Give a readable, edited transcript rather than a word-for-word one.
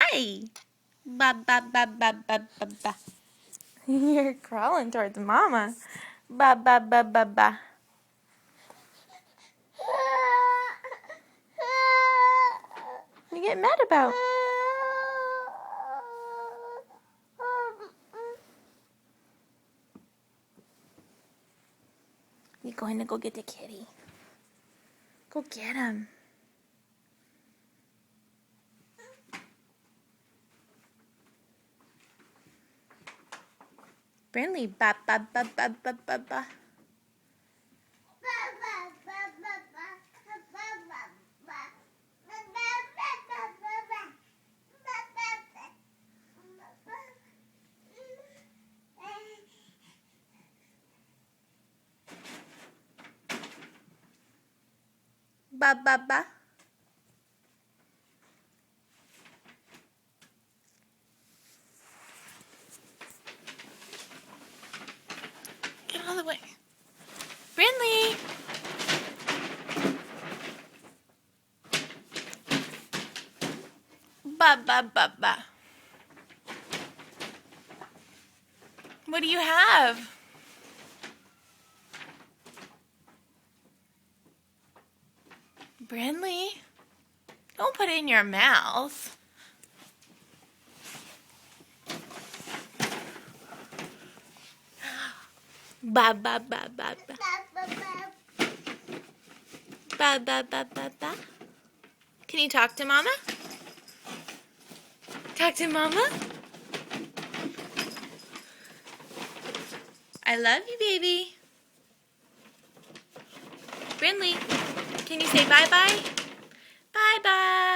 Hi. Ba ba ba ba ba ba ba. You're crawling towards Mama. Ba ba ba ba ba. You get mad about? You're going to go get the kitty. Go get him. Brinlee, ba ba ba ba ba ba ba. Ba ba ba. Get out of the way. Brinlee. Ba ba ba ba. What do you have? Brinlee, don't put it in your mouth. Ba ba ba ba ba. Ba ba ba ba ba. Can you talk to Mama? Talk to Mama? I love you, baby. Brinlee, can you say bye-bye? Bye-bye.